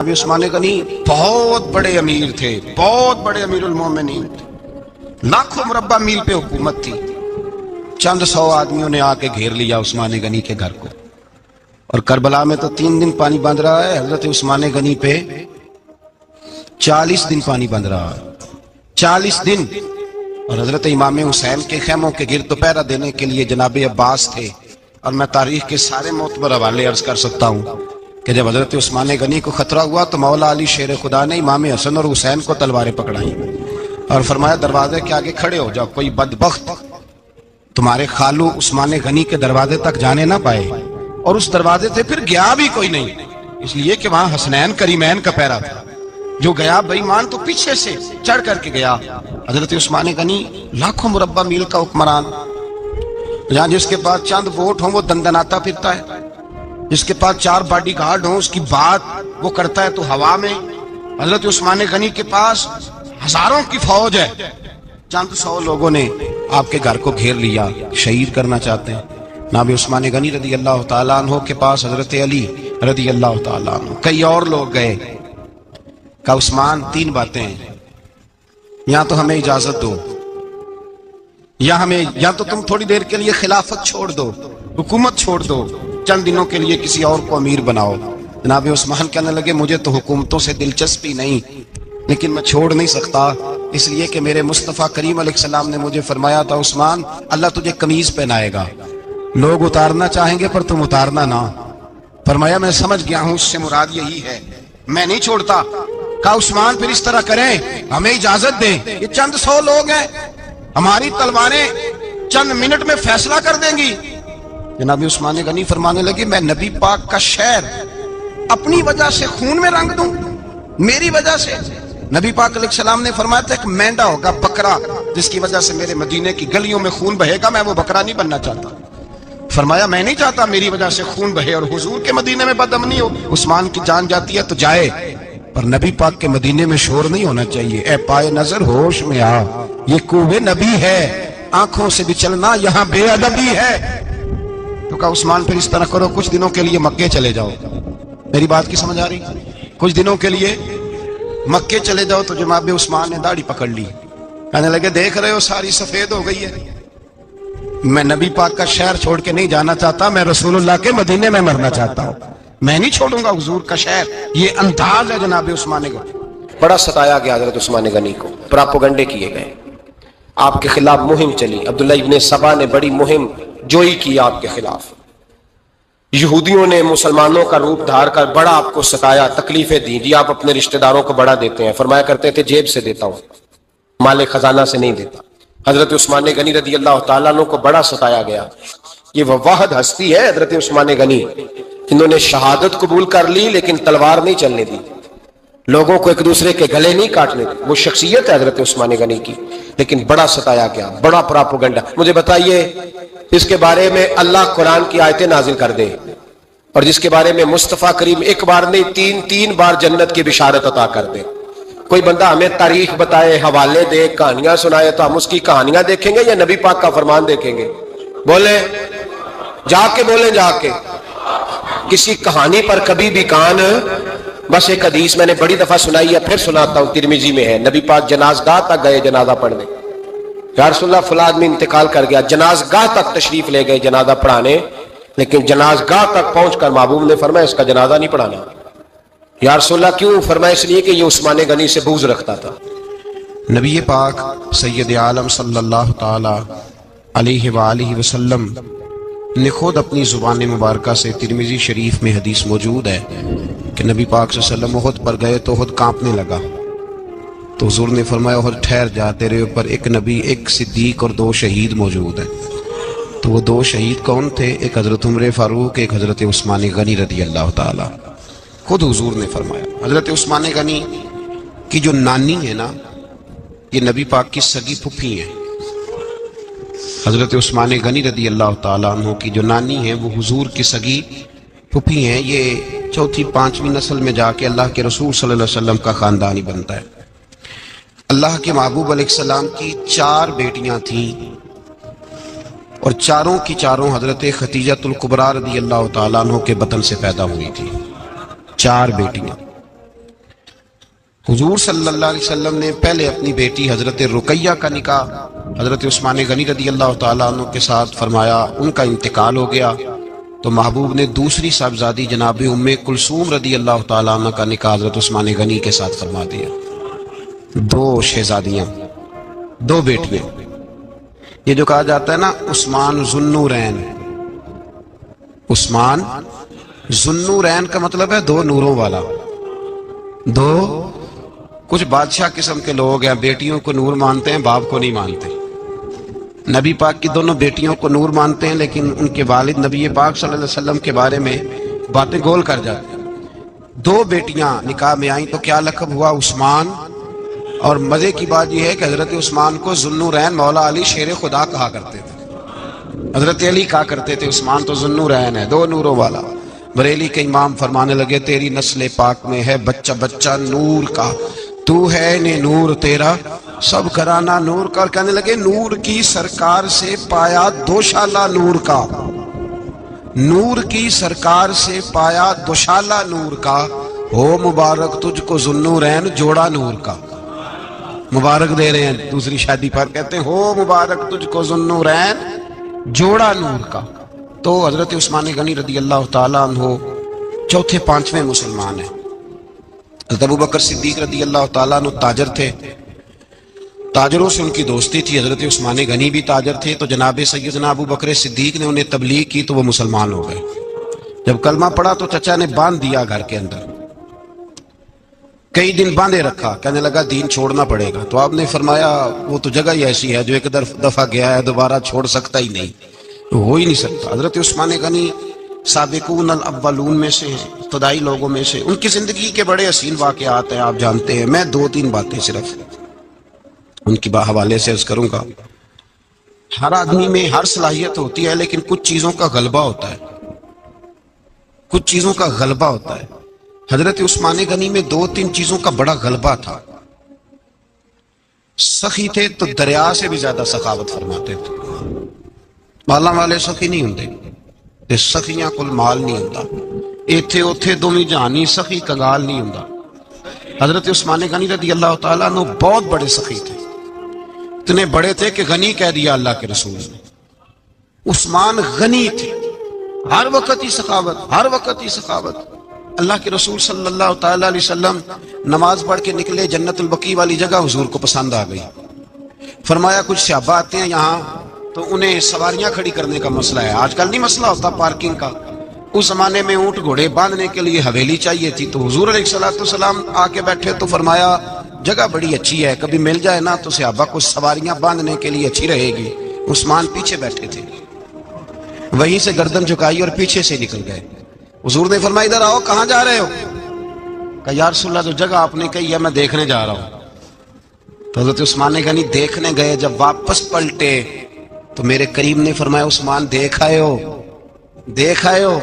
ابھی عثمان غنی بہت بڑے امیر تھے، بہت بڑے امیر المومنین تھے، لاکھوں مربع میل پہ حکومت تھی۔ چند سو آدمیوں نے آ کے گھیر لیا عثمان غنی کے گھر کو، اور کربلا میں تو 3 دن پانی بند رہا ہے، حضرت عثمان غنی پہ 40 دن پانی بند رہا ہے، 40 دن۔ اور حضرت امام حسین کے خیموں کے گرد پہرا دینے کے لیے جناب عباس تھے۔ اور میں تاریخ کے سارے معتبر حوالے عرض کر سکتا ہوں کہ جب حضرت عثمان غنی کو خطرہ ہوا تو مولا علی شیر خدا نے امام حسن اور حسین کو تلواریں پکڑائیں اور فرمایا دروازے کے آگے کھڑے ہو جاؤ، کوئی بدبخت تمہارے خالو عثمان غنی کے دروازے تک جانے نہ پائے۔ اور اس دروازے سے پھر گیا بھی کوئی نہیں، اس لیے کہ وہاں حسنین کریمین کا پہرا تھا۔ جو گیا بے ایمان تو پیچھے سے چڑھ کر کے گیا۔ حضرت عثمان غنی لاکھوں مربع میل کا حکمران، جہاں جس کے پاس چند ووٹ ہوں وہ دندناتا پھرتا ہے، جس کے پاس 4 باڈی گارڈ ہوں اس کی بات وہ کرتا ہے تو ہوا میں۔ حضرت عثمان غنی کے پاس ہزاروں کی فوج ہے، چند 100 لوگوں نے آپ کے گھر کو گھیر لیا، شہید کرنا چاہتے ہیں۔ جناب عثمان غنی رضی اللہ تعالیٰ عنہ کے پاس حضرت علی رضی اللہ تعالیٰ عنہ، کئی اور لوگ گئے۔ کہا عثمان 3 باتیں ہیں، یا تو ہمیں اجازت دو، یا تو تم تھوڑی دیر کے لیے خلافت چھوڑ دو، حکومت چھوڑ دو، چند دنوں کے لیے کسی اور کو امیر بناؤ۔ جناب عثمان کہنے لگے مجھے تو حکومتوں سے دلچسپی نہیں، لیکن میں چھوڑ نہیں سکتا، اس لیے کہ میرے مصطفیٰ کریم علیہ السلام نے مجھے فرمایا تھا عثمان اللہ تجھے قمیض پہنائے گا، لوگ اتارنا چاہیں گے پر تم اتارنا نہ۔ فرمایا میں سمجھ گیا ہوں، اس سے مراد یہی ہے، میں نہیں چھوڑتا۔ کہا عثمان پھر اس طرح کریں، ہمیں اجازت دیں، یہ چند 100 لوگ ہیں، ہماری تلواریں چند منٹ میں فیصلہ کر دیں گی۔ جناب عثمان غنی فرمانے لگے میں نبی پاک کا شہر اپنی وجہ سے خون میں رنگ دوں، میری وجہ سے؟ نبی پاک علیہ السلام نے فرمایا تھا ایک مینڈا ہوگا بکرا جس کی وجہ سے میرے مدینے کی گلیوں میں خون بہے گا، میں وہ بکرا نہیں بننا چاہتا۔ فرمایا میں نہیں چاہتا میری وجہ سے خون بہے اور حضور کے مدینے میں بدامنی ہو۔ عثمان کی جان جاتی ہے تو جائے، پر نبی پاک کے مدینے میں شور نہیں ہونا چاہیے۔ اے پائے نظر ہوش میں آ، یہ کوہ نبی ہے، آنکھوں سے بھی چلنا یہاں بے ادبی ہے۔ تو کہا عثمان پھر اس طرح کرو، کچھ دنوں کے لیے مکے چلے جاؤ۔ میری بات کی سمجھ آ رہی؟ کچھ دنوں کے لیے مکے چلے جاؤ۔ تو جناب عثمان نے داڑھی پکڑ لی، کہنے لگے دیکھ رہے ہو ساری سفید ہو گئی ہے، میں نبی پاک کا شہر چھوڑ کے نہیں جانا چاہتا، میں رسول اللہ کے مدینے میں مرنا چاہتا ہوں، میں نہیں چھوڑوں گا حضور کا شہر۔ یہ انداز ہے جناب عثمان غنی۔ بڑا ستایا گیا حضرت عثمان غنی کو، پراپوگنڈے کیے گئے، آپ کے خلاف مہم چلی، عبداللہ ابن سبا نے بڑی مہم جوئی کی آپ کے خلاف، یہودیوں نے مسلمانوں کا روپ دھار کر بڑا آپ کو ستایا، تکلیفیں دی۔ جی آپ اپنے رشتہ داروں کو بڑا دیتے ہیں، فرمایا کرتے تھے جیب سے دیتا ہوں، مال خزانہ سے نہیں دیتا۔ حضرت عثمان غنی رضی اللہ تعالیٰ عنہ کو بڑا ستایا گیا۔ یہ وہ واحد ہستی ہے حضرت عثمان غنی جنہوں نے شہادت قبول کر لی لیکن تلوار نہیں چلنے دی، لوگوں کو ایک دوسرے کے گلے نہیں کاٹنے دی۔ وہ شخصیت ہے حضرت عثمان غنی کی، لیکن بڑا ستایا گیا، بڑا پراپوگنڈا۔ مجھے بتائیے اس کے بارے میں اللہ قرآن کی آیتیں نازل کر دے، اور جس کے بارے میں مصطفیٰ کریم ایک بار نہیں 3 بار جنت کی بشارت عطا کر دے، کوئی بندہ ہمیں تاریخ بتائے، حوالے دے، کہانیاں سنائے، تو ہم اس کی کہانیاں دیکھیں گے یا نبی پاک کا فرمان دیکھیں گے؟ بولیں جا کے، بولیں جا کے۔ کسی کہانی پر کبھی بھی کان، بس ایک حدیث میں نے بڑی دفعہ سنائی ہے، پھر سناتا ہوں، ترمذی میں ہے، نبی پاک جنازگاہ تک گئے جنازہ پڑھنے، یا رسول اللہ فلاں آدمی انتقال کر گیا، جنازگاہ تک تشریف لے گئے جنازہ پڑھانے، لیکن جنازگاہ تک پہنچ کر محبوب نے فرمایا اس کا جنازہ نہیں پڑھانا۔ یا رسول اللہ کیوں؟ فرمایا اس لیے کہ یہ عثمان غنی سے بغض رکھتا تھا۔ نبی پاک سید عالم صلی اللہ تعالی علیہ وآلہ وسلم نے خود اپنی زبان مبارکہ سے، ترمذی شریف میں حدیث موجود ہے کہ نبی پاک صلی اللہ علیہ وسلم احد پر گئے تو احد کانپنے لگا، تو حضور نے فرمایا احد ٹھہر جا، تیرے اوپر ایک نبی، ایک صدیق اور 2 شہید موجود ہیں۔ تو وہ 2 شہید کون تھے؟ ایک حضرت عمر فاروق، ایک حضرت عثمان غنی رضی اللہ تعالی۔ خود حضور نے فرمایا حضرت عثمان غنی کی جو نانی ہے نا، یہ نبی پاک کی سگی پھپھی ہیں۔ حضرت عثمان غنی رضی اللہ تعالیٰ عنہ کی جو نانی ہیں وہ حضور کی سگی پھپھی ہیں۔ یہ 4تھی 5ویں نسل میں جا کے اللہ کے رسول صلی اللہ علیہ وسلم کا خاندان ہی بنتا ہے۔ اللہ کے محبوب علیہ السلام کی 4 بیٹیاں تھیں، اور چاروں کی چاروں حضرت خدیجہ الکبریٰ رضی اللہ تعالیٰ عنہ کے بطن سے پیدا ہوئی تھی۔ 4 بیٹیاں، حضور صلی اللہ علیہ وسلم نے پہلے اپنی بیٹی حضرت رقیہ کا نکاح حضرت عثمان غنی رضی اللہ تعالیٰ عنہ کے ساتھ فرمایا، ان کا انتقال ہو گیا تو محبوب نے دوسری صاحبزادی جناب ام کلثوم رضی اللہ تعالیٰ عنہ کا نکاح حضرت عثمان غنی کے ساتھ فرما دیا۔ دو شہزادیاں، دو بیٹیاں۔ یہ جو کہا جاتا ہے نا عثمان ذو النورین، عثمان ذو النورین کا مطلب ہے دو نوروں والا۔ دو کچھ بادشاہ قسم کے لوگ ہیں، بیٹیوں کو نور مانتے ہیں، باپ کو نہیں مانتے۔ نبی پاک کی دونوں بیٹیوں کو نور مانتے ہیں، لیکن ان کے والد نبی پاک صلی اللہ علیہ وسلم کے بارے میں باتیں گول کر جاتے ہیں۔ دو بیٹیاں نکاح میں آئیں تو کیا لقب ہوا؟ عثمان۔ اور مزے کی بات یہ ہے کہ حضرت عثمان کو ذو النورین مولا علی شیر خدا کہا کرتے تھے، حضرت علی کہا کرتے تھے عثمان تو ذو النورین ہے، دو نوروں والا۔ بریلی کے امام فرمانے لگے تیری نسل پاک میں ہے بچہ بچہ نور کا، تو ہے نے نور تیرا سب گھرانہ نور کا۔ اور کہنے لگے نور کی سرکار سے پایا دوشالہ نور کا، نور کی سرکار سے پایا دوشالہ نور کا، ہو مبارک تجھ کو ذو النورین جوڑا نور کا۔ مبارک دے رہے ہیں دوسری شادی پر، کہتے ہیں ہو مبارک تجھ کو ذو النورین جوڑا نور کا۔ تو حضرت عثمان غنی رضی اللہ تعالیٰ عنہ چوتھے پانچویں مسلمان ہیں۔ حضرت ابو بکر صدیق رضی اللہ تعالیٰ عنہ تاجر تھے، تاجروں سے ان کی دوستی تھی۔ حضرت عثمان غنی بھی تاجر تھے، تو جناب سیدنا ابو بکر صدیق نے انہیں تبلیغ کی تو وہ مسلمان ہو گئے۔ جب کلمہ پڑھا تو چچا نے باندھ دیا گھر کے اندر، کئی دن باندھے رکھا، کہنے لگا دین چھوڑنا پڑے گا۔ تو آپ نے فرمایا وہ تو جگہ ہی ایسی ہے جو ایک دفعہ گیا ہے دوبارہ چھوڑ سکتا ہی نہیں، ہو ہی نہیں سکتا۔ حضرت عثمان غنی سابقون الاولون میں سے ہیں، ابتدائی لوگوں میں سے۔ ان کی زندگی کے بڑے حسین واقعات ہیں، آپ جانتے ہیں۔ میں دو تین باتیں صرف ان کی حوالے سے عرض کروں گا۔ ہر آدمی میں ہر صلاحیت ہوتی ہے، لیکن کچھ چیزوں کا غلبہ ہوتا ہے، کچھ چیزوں کا غلبہ ہوتا ہے۔ حضرت عثمان غنی میں دو تین چیزوں کا بڑا غلبہ تھا۔ سخی تھے تو دریا سے بھی زیادہ سخاوت فرماتے تھے۔ مالاں والے سخی نہیں ہوندے، سخیاں کل مال نہیں ہوندا، ایتھے اوتھے دوویں جہانی سخی کنگال نہیں ہوندا۔ حضرت عثمان غنی رضی اللہ تعالیٰ عنہ بہت بڑے سخی تھے، اتنے بڑے تھے کہ غنی کہہ دیا اللہ کے رسول نے۔ عثمان غنی تھے، ہر وقت ہی سخاوت، ہر وقت ہی سخاوت۔ اللہ کے رسول صلی اللہ تعالیٰ علیہ وسلم نماز پڑھ کے نکلے، جنت البقیع والی جگہ حضور کو پسند آ گئی۔ فرمایا کچھ صحابہ آتے ہیں یہاں تو انہیں سواریاں کھڑی کرنے کا مسئلہ ہے۔ آج کل نہیں مسئلہ ہوتا پارکنگ کا، اس زمانے میں اونٹ گھوڑے باندھنے کے لیے حویلی چاہیے تھی، تو حضور علیہ السلام آ کے بیٹھے تو فرمایا جگہ بڑی اچھی ہے، کبھی مل جائے نا تو صحابہ کو سواریاں باندھنے کے لیے اچھی رہے گی۔ عثمان پیچھے بیٹھے تھے، وہیں سے گردن جھکائی اور پیچھے سے نکل گئے۔ حضور نے فرمایا ادھر آؤ، کہاں جا رہے ہو؟ کہا یا رسول اللہ جو جگہ آپ نے کہی ہے میں دیکھنے جا رہا ہوں۔ تو حضرت عثمان غنی دیکھنے گئے، جب واپس پلٹے تو میرے کریم نے فرمایا عثمان دیکھ آئے ہو، دیکھ آئے ہو،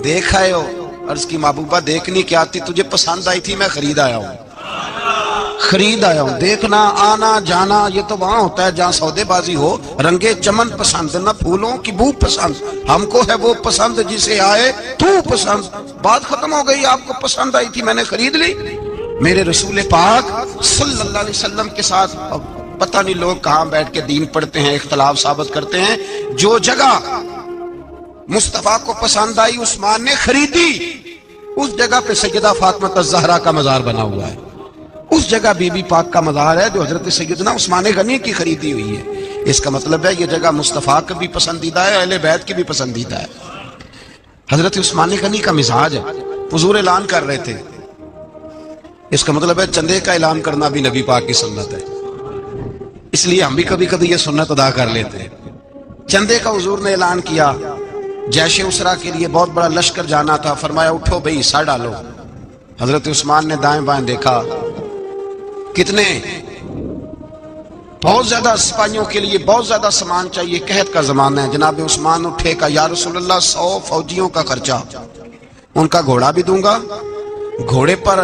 دیکھ آئے ہو۔ عرض کی محبوبہ دیکھنی کیا آتی، تجھے پسند آئی تھی، میں خرید آیا ہوں، خرید آیا ہوں۔ دیکھنا آنا جانا یہ تو وہاں ہوتا ہے جہاں سودے بازی ہو، رنگے چمن پسند نہ پھولوں کی بو پسند، ہم کو ہے وہ پسند جسے آئے تو پسند۔ بات ختم ہو گئی، آپ کو پسند آئی تھی میں نے خرید لی۔ میرے رسول پاک صلی اللہ علیہ وسلم کے ساتھ پتہ نہیں لوگ کہاں بیٹھ کے دین پڑھتے ہیں، اختلاف ثابت کرتے ہیں۔ جو جگہ مصطفیٰ کو پسند آئی عثمان نے خریدی، اس جگہ پہ سیدہ فاطمہ الزہرا کا مزار بنا ہوا ہے، اس جگہ بی بی پاک کا مزار ہے جو حضرت سیدنا عثمان غنی کی خریدی ہوئی ہے۔ اس کا مطلب ہے یہ جگہ مصطفیٰ کا بھی پسندیدہ ہے، اہل بیت کی بھی پسندیدہ ہے۔ حضرت عثمان غنی کا مزاج ہے، حضور اعلان کر رہے تھے، اس کا مطلب ہے چندے کا اعلان کرنا بھی نبی پاک کی سنت ہے، اس لیے ہم بھی کبھی کبھی یہ سنت ادا کر لیتے ہیں۔ چندے کا حضور نے اعلان کیا، جیش اسرا کے لیے بہت بڑا لشکر جانا تھا، فرمایا اٹھو بھئی حصہ ڈالو۔ حضرت عثمان نے دائیں بائیں دیکھا، کتنے بہت زیادہ سپاہیوں کے لیے بہت زیادہ سامان چاہیے، قحط کا زمانہ ہے۔ جناب عثمان اٹھے کا یا رسول اللہ 100 فوجیوں کا خرچہ، ان کا گھوڑا بھی دوں گا، گھوڑے پر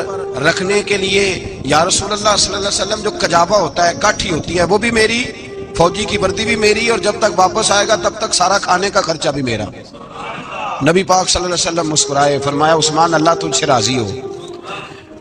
رکھنے کے لیے یا رسول اللہ صلی اللہ علیہ وسلم جو کجاوا ہوتا ہے، کاٹھی ہوتی ہے، وہ بھی میری، فوجی کی وردی بھی میری، اور جب تک واپس آئے گا تب تک سارا کھانے کا خرچہ بھی میرا۔ نبی پاک صلی اللہ علیہ وسلم مسکرائے، فرمایا عثمان اللہ تجھ سے راضی ہو۔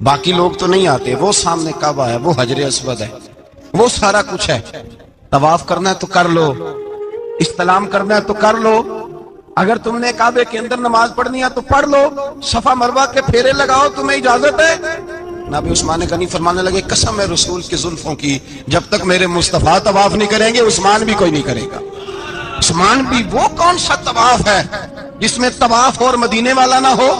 باقی لوگ تو نہیں آتے. وہ سامنے کعبہ ہے, وہ حجر اسود ہے, وہ سارا کچھ ہے. طواف کرنا ہے تو کر لو, استلام کرنا ہے تو کر لو, اگر تم نے کعبے کے اندر نماز پڑھنی ہے تو پڑھ لو, صفا مروہ کے پھیرے لگاؤ, تمہیں اجازت ہے. نبی عثمان غنی فرمانے لگے قسم ہے رسول کی زلفوں کی, جب تک میرے مصطفیٰ طواف نہیں کریں گے عثمان بھی کوئی نہیں کرے گا. عثمان بھی وہ کون سا طواف ہے جس میں طواف اور مدینے والا نہ ہو؟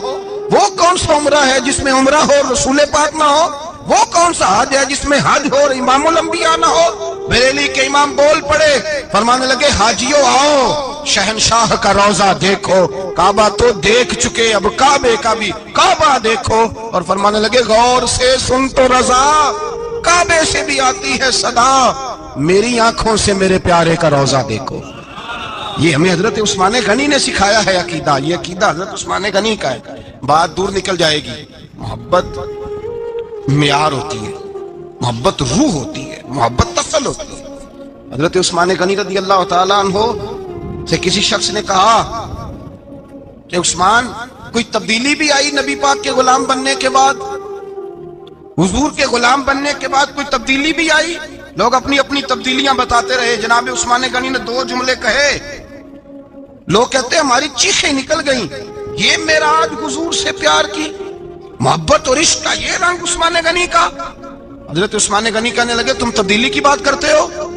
وہ کون سا عمرہ ہے جس میں عمرہ ہو اور رسول پاک نہ ہو؟ وہ کون سا حج ہے جس میں حج ہو اور امام الانبیاء نہ ہو؟ بریلی کے امام بول پڑے, فرمانے لگے حاجیوں آؤ, شہنشاہ کا روضہ دیکھو, کعبہ تو دیکھ چکے, اب کعبے کا بھی کعبہ دیکھو. اور فرمانے لگے غور سے سن تو رضا, کعبے سے بھی آتی ہے صدا, میری آنکھوں سے میرے پیارے کا روضہ دیکھو. یہ ہمیں حضرت عثمان غنی نے سکھایا ہے عقیدہ. یہ عقیدہ حضرت عثمان غنی کا ہے. بات دور نکل جائے گی. محبت معیار ہوتی ہے, محبت روح ہوتی ہے, محبت تفل ہوتی ہے. حضرت عثمان غنی رضی اللہ تعالیٰ عنہ سے کسی شخص نے کہا کہ عثمان کوئی تبدیلی بھی آئی نبی پاک کے غلام بننے کے بعد؟ حضور کے غلام بننے کے بعد کوئی تبدیلی بھی آئی؟ لوگ اپنی اپنی تبدیلیاں بتاتے رہے. جناب عثمان غنی نے 2 جملے کہے, لوگ کہتے ہیں ہماری چیخیں نکل گئیں, یہ معراج حضور سے پیار کی, محبت اور عشق کا یہ رنگ عثمان غنی کا. حضرت عثمان غنی کہنے لگے تم تبدیلی کی بات کرتے ہو؟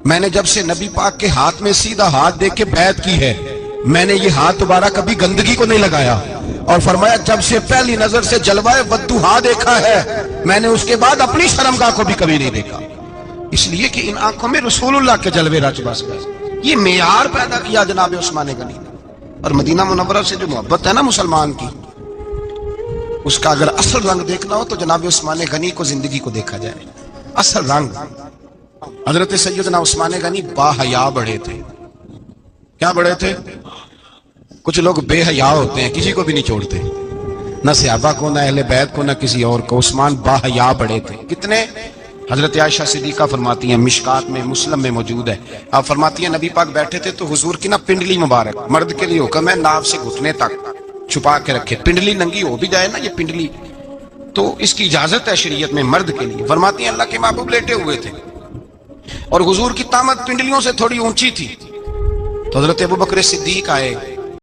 میں نے جب سے نبی پاک کے ہاتھ میں سیدھا ہاتھ دیکھ کے بیعت کی ہے, میں نے یہ ہاتھ دوبارہ کبھی گندگی کو نہیں لگایا. اور فرمایا جب سے پہلی نظر سے جلوہ ودوحا دیکھا ہے, میں نے اس کے بعد اپنی شرمگاہ کو بھی کبھی نہیں دیکھا. اس لیے کہ ان آنکھوں میں رسول اللہ کے جلوے رچ بس گئے. یہ معیار پیدا کیا جناب عثمان غنی نے. اور مدینہ منورہ سے جو محبت ہے نا مسلمان کی, اس کا اگر اصل رنگ دیکھنا ہو تو جناب عثمان غنی کو زندگی کو دیکھا جائے. اصل رنگ. حضرت سیدنا عثمان غنی با حیا بڑے تھے. کیا بڑے تھے؟ کچھ لوگ بے حیا ہوتے ہیں, کسی کو بھی نہیں چھوڑتے, نہ صحابہ کو, نہ اہل بیت کو, نہ کسی اور کو. عثمان با حیا بڑے تھے. کتنے؟ حضرت عائشہ صدیقہ فرماتی ہیں, مشکات میں مسلم میں موجود ہے, آپ فرماتی ہیں نبی پاک بیٹھے تھے تو حضور کی نا پنڈلی مبارک, مرد کے لیے حکم ہے ناف سے گھٹنے تک چھپا کے رکھے. پنڈلی ننگی ہو بھی جائے نا, یہ پنڈلی تو اس کی اجازت ہے شریعت میں مرد کے لیے. فرماتی ہیں اللہ کے محبوب لیٹے ہوئے تھے اور حضور کی طامت پنڈلیوں سے تھوڑی اونچی تھی, تو حضرت ابوبکر صدیق آئے,